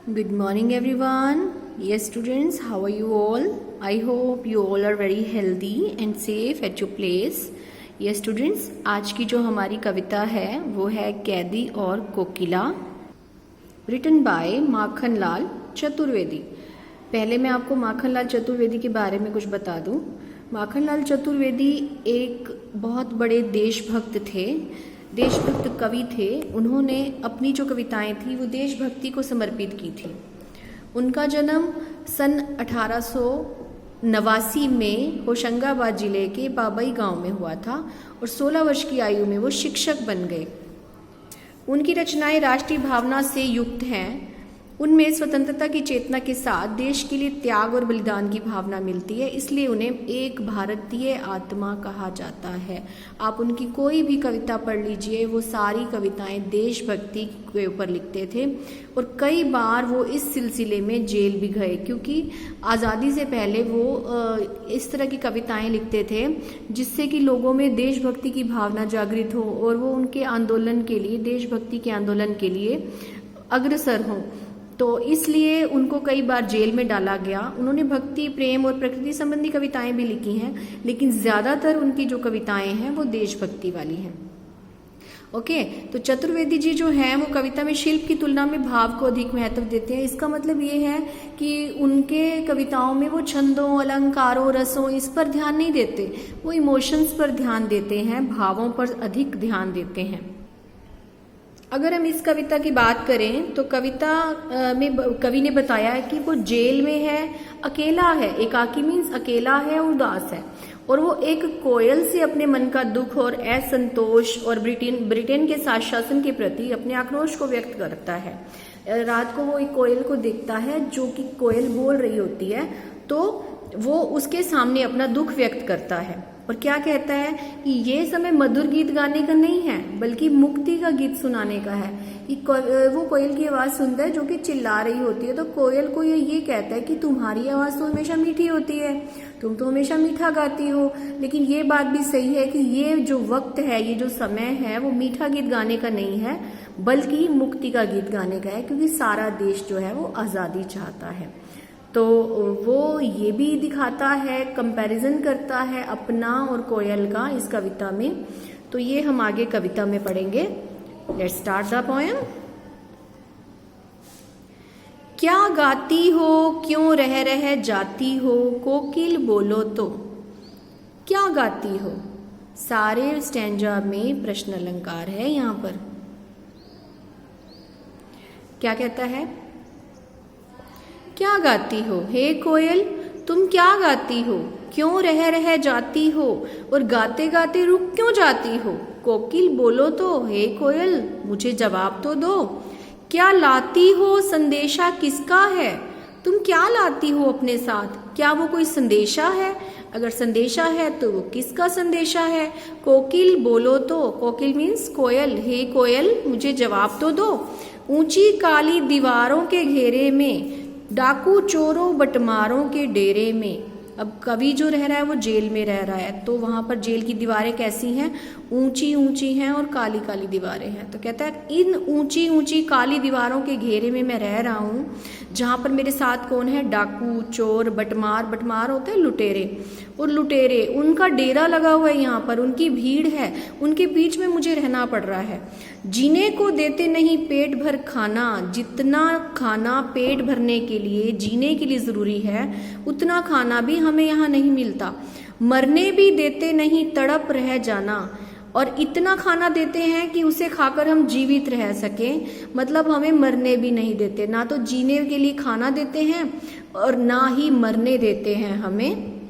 Good morning everyone. Yes students, how are you all? I hope you all are very healthy and safe at your place. Yes students, आज की जो हमारी कविता है वो है कैदी और कोकिला, रिटन बाय माखनलाल चतुर्वेदी। पहले मैं आपको माखनलाल चतुर्वेदी के बारे में कुछ बता दूं। माखनलाल चतुर्वेदी एक बहुत बड़े देशभक्त थे, देशभक्त कवि थे। उन्होंने अपनी जो कविताएं थी वो देशभक्ति को समर्पित की थी। उनका जन्म सन 1889 में होशंगाबाद जिले के बाबई गांव में हुआ था और 16 वर्ष की आयु में वो शिक्षक बन गए। उनकी रचनाएं राष्ट्रीय भावना से युक्त हैं। उनमें स्वतंत्रता की चेतना के साथ देश के लिए त्याग और बलिदान की भावना मिलती है, इसलिए उन्हें एक भारतीय आत्मा कहा जाता है। आप उनकी कोई भी कविता पढ़ लीजिए, वो सारी कविताएं देशभक्ति के ऊपर लिखते थे और कई बार वो इस सिलसिले में जेल भी गए, क्योंकि आज़ादी से पहले वो इस तरह की कविताएं लिखते थे जिससे कि लोगों में देशभक्ति की भावना जागृत हो और वो उनके आंदोलन के लिए, देशभक्ति के आंदोलन के लिए अग्रसर हों। तो इसलिए उनको कई बार जेल में डाला गया। उन्होंने भक्ति, प्रेम और प्रकृति संबंधी कविताएं भी लिखी हैं, लेकिन ज़्यादातर उनकी जो कविताएं हैं वो देशभक्ति वाली हैं। ओके, तो चतुर्वेदी जी जो हैं वो कविता में शिल्प की तुलना में भाव को अधिक महत्व देते हैं। इसका मतलब ये है कि उनके कविताओं में वो छंदों, अलंकारों, रसों इस पर ध्यान नहीं देते, वो इमोशंस पर ध्यान देते हैं, भावों पर अधिक ध्यान देते हैं। अगर हम इस कविता की बात करें तो कविता में कवि ने बताया है कि वो जेल में है, अकेला है। एकाकी मीन्स अकेला है, उदास है, और वो एक कोयल से अपने मन का दुख और असंतोष और ब्रिटेन के शासन के प्रति अपने आक्रोश को व्यक्त करता है। रात को वो एक कोयल को देखता है जो कि कोयल बोल रही होती है, तो वो उसके सामने अपना दुख व्यक्त करता है और क्या कहता है कि ये समय मधुर गीत गाने का नहीं है बल्कि मुक्ति का गीत सुनाने का है। कि वो कोयल की आवाज सुनता है जो कि चिल्ला रही होती है, तो कोयल को ये कहता है कि तुम्हारी आवाज तो हमेशा मीठी होती है, तुम तो हमेशा मीठा गाती हो। लेकिन ये बात भी सही है कि ये जो वक्त है, ये जो समय है, वो मीठा गीत गाने का नहीं है बल्कि मुक्ति का गीत गाने का है, क्योंकि सारा देश जो है वो आजादी चाहता है। तो वो ये भी दिखाता है, कंपैरिजन करता है अपना और कोयल का इस कविता में। तो ये हम आगे कविता में पढ़ेंगे। Let's start the poem. क्या गाती हो, क्यों रह जाती हो, कोकिल बोलो तो। क्या गाती हो, सारे स्टैंजा में प्रश्न अलंकार है। यहां पर क्या कहता है? क्या गाती हो, हे कोयल तुम क्या गाती हो, क्यों रह जाती हो और गाते गाते रुक क्यों जाती हो। कोकिल बोलो तो, हे कोयल मुझे जवाब तो दो। क्या लाती हो, संदेशा किसका है, तुम क्या लाती हो अपने साथ, क्या वो कोई संदेशा है, अगर संदेशा है तो वो किसका संदेशा है। कोकिल बोलो तो, कोकिल मीन्स कोयल, हे कोयल मुझे जवाब तो दो। ऊंची काली दीवारों के घेरे में, डाकू चोरों बटमारों के डेरे में। अब कवि जो रह रहा है वो जेल में रह रहा है, तो वहां पर जेल की दीवारें कैसी हैं? ऊंची ऊंची हैं और काली काली दीवारें हैं। तो कहता है इन ऊंची ऊंची काली दीवारों के घेरे में मैं रह रहा हूं, जहां पर मेरे साथ कौन है? डाकू, चोर, बटमार। बटमार होते हैं लुटेरे, और लुटेरे उनका डेरा लगा हुआ है, यहाँ पर उनकी भीड़ है, उनके बीच में मुझे रहना पड़ रहा है। जीने को देते नहीं पेट भर खाना, जितना खाना पेट भरने के लिए, जीने के लिए जरूरी है, उतना खाना भी हमें यहाँ नहीं मिलता। मरने भी देते नहीं, तड़प रह जाना, और इतना खाना देते हैं कि उसे खाकर हम जीवित रह सकें, मतलब हमें मरने भी नहीं देते। ना तो जीने के लिए खाना देते हैं और ना ही मरने देते हैं हमें।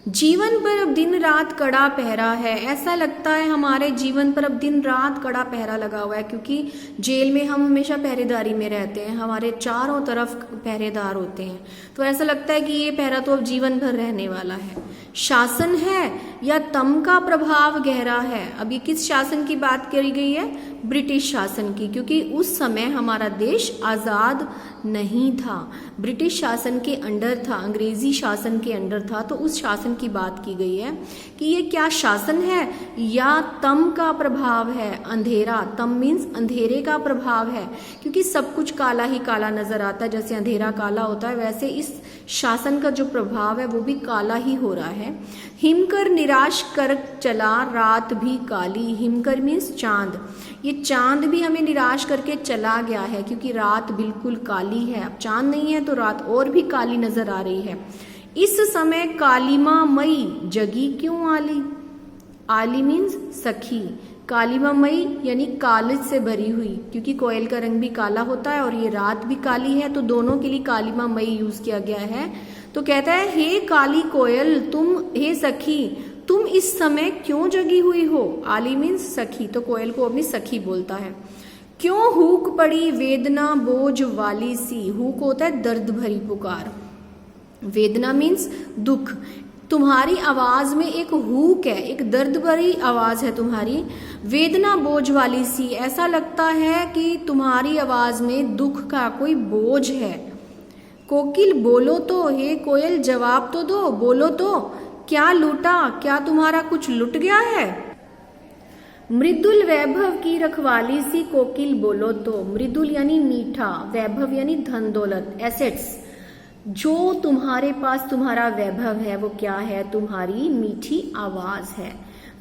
जीवन पर अब दिन रात कड़ा पहरा है। ऐसा लगता है हमारे जीवन पर अब दिन रात कड़ा पहरा लगा हुआ है, क्योंकि जेल में हम हमेशा पहरेदारी में रहते हैं, हमारे चारों तरफ पहरेदार होते हैं। तो ऐसा लगता है कि ये पहरा तो अब जीवन भर रहने वाला है। शासन है या तम का प्रभाव गहरा है। अब ये किस शासन की बात करी गई है? ब्रिटिश शासन की, क्योंकि उस समय हमारा देश आज़ाद नहीं था, ब्रिटिश शासन के अंडर था, अंग्रेजी शासन के अंडर था। तो उस शासन शासन की बात की गई है कि ये क्या शासन है या तम का प्रभाव है, अंधेरा, तम मीन्स अंधेरे का प्रभाव है, क्योंकि सब कुछ काला ही काला नजर आता है। जैसे अंधेरा काला होता है वैसे इस शासन का जो प्रभाव है वो भी काला ही हो रहा है। हिमकर निराश कर चला रात भी काली, हिमकर मीन्स चांद, ये चांद भी हमें निराश करके चला गया है क्योंकि रात बिल्कुल काली है। अब चांद नहीं है तो रात और भी काली नजर आ रही है। इस समय कालिमा मई जगी क्यों आली, आली मीन्स सखी, कालिमा मई यानी कालिज से भरी हुई, क्योंकि कोयल का रंग भी काला होता है और ये रात भी काली है तो दोनों के लिए कालिमा मई यूज किया गया है। तो कहता है हे काली कोयल तुम, हे सखी तुम इस समय क्यों जगी हुई हो, आली मीन्स सखी, तो कोयल को अपनी सखी बोलता है। क्यों हूक पड़ी वेदना बोझ वाली सी, हूक होता है दर्द भरी पुकार, वेदना मीन्स दुख, तुम्हारी आवाज में एक हूक है, एक दर्द भरी आवाज है तुम्हारी, वेदना बोझ वाली सी, ऐसा लगता है कि तुम्हारी आवाज में दुख का कोई बोझ है। कोकिल बोलो तो, हे कोयल जवाब तो दो, बोलो तो, क्या लूटा, क्या तुम्हारा कुछ लुट गया है। मृदुल वैभव की रखवाली सी कोकिल बोलो तो, मृदुल यानी मीठा, वैभव यानी धन दौलत, एसेट्स, जो तुम्हारे पास तुम्हारा वैभव है वो क्या है, तुम्हारी मीठी आवाज है।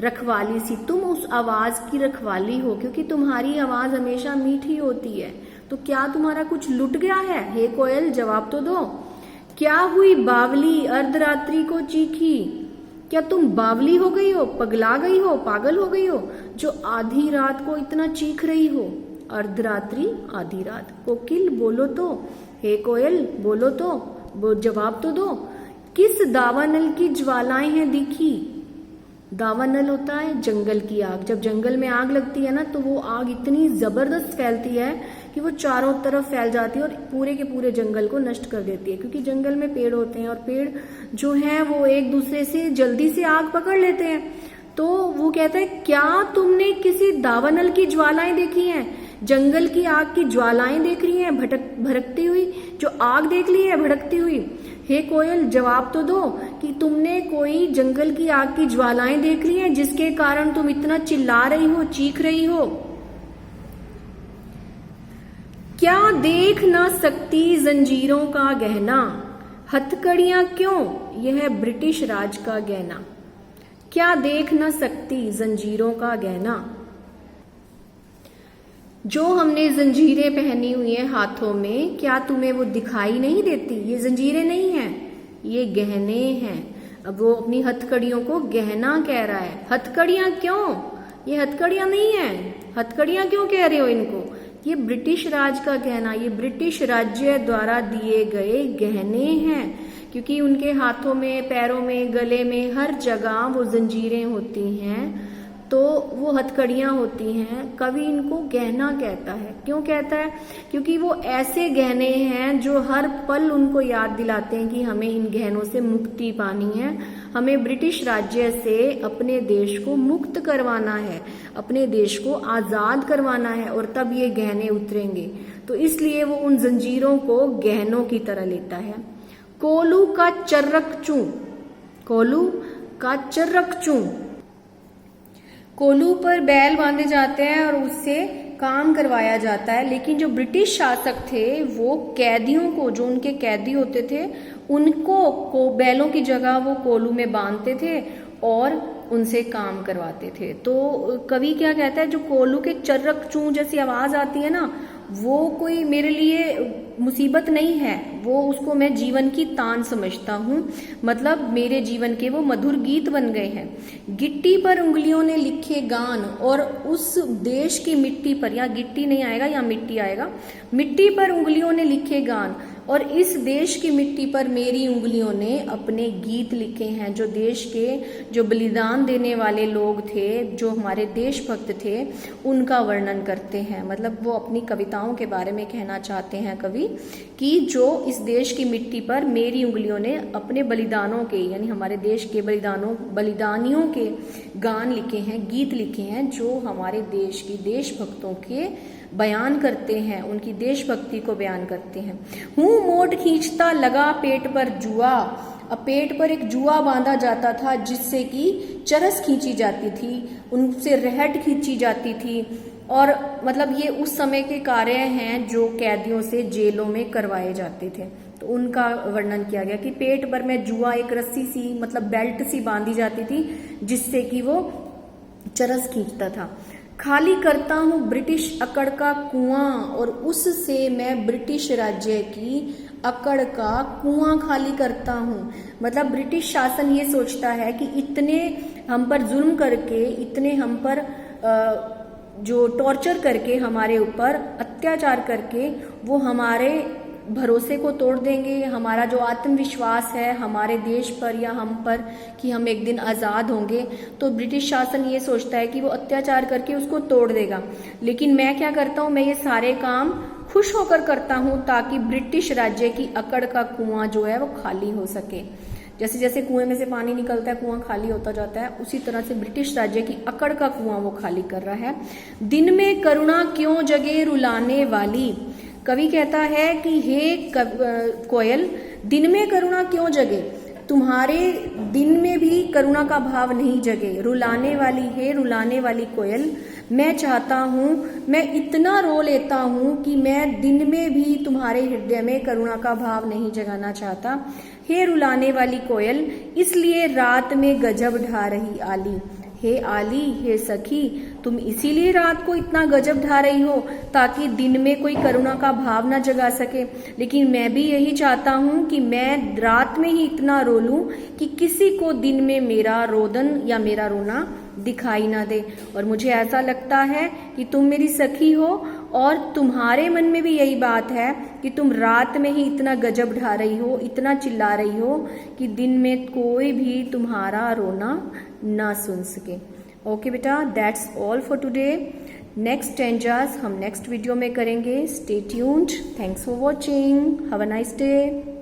रखवाली सी, तुम उस आवाज की रखवाली हो क्योंकि तुम्हारी आवाज हमेशा मीठी होती है, तो क्या तुम्हारा कुछ लुट गया है, हे कोयल जवाब तो दो। क्या हुई बावली अर्धरात्रि को चीखी, क्या तुम बावली हो गई हो, पगला गई हो, पागल हो गई हो, जो आधी रात को इतना चीख रही हो, अर्धरात्रि आधी रात। कोकिल बोलो तो, हे कोयल बोलो तो, जवाब तो दो। किस दावानल की ज्वालाएं हैं दिखी, दावानल होता है जंगल की आग, जब जंगल में आग लगती है ना तो वो आग इतनी जबरदस्त फैलती है कि वो चारों तरफ फैल जाती है और पूरे के पूरे जंगल को नष्ट कर देती है, क्योंकि जंगल में पेड़ होते हैं और पेड़ जो हैं वो एक दूसरे से जल्दी से आग पकड़ लेते हैं। तो वो कहता है क्या तुमने किसी दावानल की ज्वालाएं देखी हैं, जंगल की आग की ज्वालाएं देख रही हैं भड़कती हुई, जो आग देख ली है भड़कती हुई। हे कोयल जवाब तो दो कि तुमने कोई जंगल की आग की ज्वालाएं देख ली हैं जिसके कारण तुम इतना चिल्ला रही हो, चीख रही हो। क्या देख ना सकती जंजीरों का गहना, हथकड़ियां क्यों, यह ब्रिटिश राज का गहना। क्या देख ना सकती जंजीरों का गहना, जो हमने जंजीरें पहनी हुई है हाथों में, क्या तुम्हें वो दिखाई नहीं देती, ये जंजीरें नहीं हैं, ये गहने हैं। अब वो अपनी हथकड़ियों को गहना कह रहा है। हथकड़ियां क्यों, ये हथकड़ियां नहीं है, हथकड़ियां क्यों कह रहे हो इनको, ये ब्रिटिश राज का गहना, ये ब्रिटिश राज्य द्वारा दिए गए गहने हैं, क्योंकि उनके हाथों में, पैरों में, गले में, हर जगह वो जंजीरें होती हैं तो वो हथकड़ियां होती हैं। कवि इनको गहना कहता है, क्यों कहता है, क्योंकि वो ऐसे गहने हैं जो हर पल उनको याद दिलाते हैं कि हमें इन गहनों से मुक्ति पानी है, हमें ब्रिटिश राज्य से अपने देश को मुक्त करवाना है, अपने देश को आजाद करवाना है और तब ये गहने उतरेंगे। तो इसलिए वो उन जंजीरों को गहनों की तरह लेता है। कोलू का चर्रक चूं, कोलू का चर्रक चूं, कोलू पर बैल बांधे जाते हैं और उससे काम करवाया जाता है। लेकिन जो ब्रिटिश शासक थे वो कैदियों को, जो उनके कैदी होते थे उनको बैलों की जगह वो कोलू में बांधते थे और उनसे काम करवाते थे। तो कवि क्या कहता है, जो कोलू के चर्रक चूं जैसी आवाज आती है ना, वो कोई मेरे लिए मुसीबत नहीं है, वो उसको मैं जीवन की तान समझता हूँ, मतलब मेरे जीवन के वो मधुर गीत बन गए हैं। गिट्टी पर उंगलियों ने लिखे गान और उस देश की मिट्टी पर, या गिट्टी नहीं आएगा या मिट्टी आएगा, मिट्टी पर उंगलियों ने लिखे गान और इस देश की मिट्टी पर मेरी उंगलियों ने अपने गीत लिखे हैं। जो देश के जो बलिदान देने वाले लोग थे, जो हमारे देशभक्त थे, उनका वर्णन करते हैं। मतलब वो अपनी कविताओं के बारे में कहना चाहते हैं कवि कि जो इस देश की मिट्टी पर मेरी उंगलियों ने अपने बलिदानों के, यानी हमारे देश के बलिदानियों के गान लिखे हैं, गीत लिखे हैं, जो हमारे देश की देशभक्तों के बयान करते हैं, उनकी देशभक्ति को बयान करते हैं। हूँ मोट खींचता लगा पेट पर जुआ, अब पेट पर एक जुआ बांधा जाता था जिससे कि चरस खींची जाती थी, उनसे रहट खींची जाती थी। और मतलब ये उस समय के कार्य हैं जो कैदियों से जेलों में करवाए जाते थे। तो उनका वर्णन किया गया कि पेट पर में जुआ एक रस्सी सी मतलब बेल्ट सी बांधी जाती थी जिससे कि वो चरस खींचता था। खाली करता हूँ ब्रिटिश अकड़ का कुआं और उससे मैं ब्रिटिश राज्य की अकड़ का कुआं खाली करता हूँ। मतलब ब्रिटिश शासन ये सोचता है कि इतने हम पर जुल्म करके, इतने हम पर जो टॉर्चर करके, हमारे ऊपर अत्याचार करके वो हमारे भरोसे को तोड़ देंगे, हमारा जो आत्मविश्वास है हमारे देश पर या हम पर कि हम एक दिन आज़ाद होंगे। तो ब्रिटिश शासन ये सोचता है कि वो अत्याचार करके उसको तोड़ देगा। लेकिन मैं क्या करता हूँ, मैं ये सारे काम खुश होकर करता हूँ ताकि ब्रिटिश राज्य की अकड़ का कुआं जो है वो खाली हो सके। जैसे जैसे कुएं में से पानी निकलता है कुआं खाली होता जाता है, उसी तरह से ब्रिटिश राज्य की अकड़ का कुआं वो खाली कर रहा है। दिन में करुणा क्यों जगे रुलाने वाली। कवि कहता है कि हे कोयल, दिन में करुणा क्यों जगे, तुम्हारे दिन में भी करुणा का भाव नहीं जगे। रुलाने वाली, हे रुलाने वाली कोयल, मैं चाहता हूँ, मैं इतना रो लेता हूँ कि मैं दिन में भी तुम्हारे हृदय में करुणा का भाव नहीं जगाना चाहता। हे रुलाने वाली कोयल, इसलिए रात में गजब ढा रही आली। हे आली, हे सखी, तुम इसीलिए रात को इतना गजब ढा रही हो ताकि दिन में कोई करुणा का भाव ना जगा सके। लेकिन मैं भी यही चाहता हूँ कि मैं रात में ही इतना रो लूं कि किसी को दिन में मेरा रोदन या मेरा रोना दिखाई ना दे। और मुझे ऐसा लगता है कि तुम मेरी सखी हो और तुम्हारे मन में भी यही बात है कि तुम रात में ही इतना गजब ढा रही हो, इतना चिल्ला रही हो कि दिन में कोई भी तुम्हारा रोना ना सुन सके। ओके बेटा, that's all for today. Next stanzas हम नेक्स्ट वीडियो में करेंगे। Stay tuned. Thanks for watching. Have a nice day.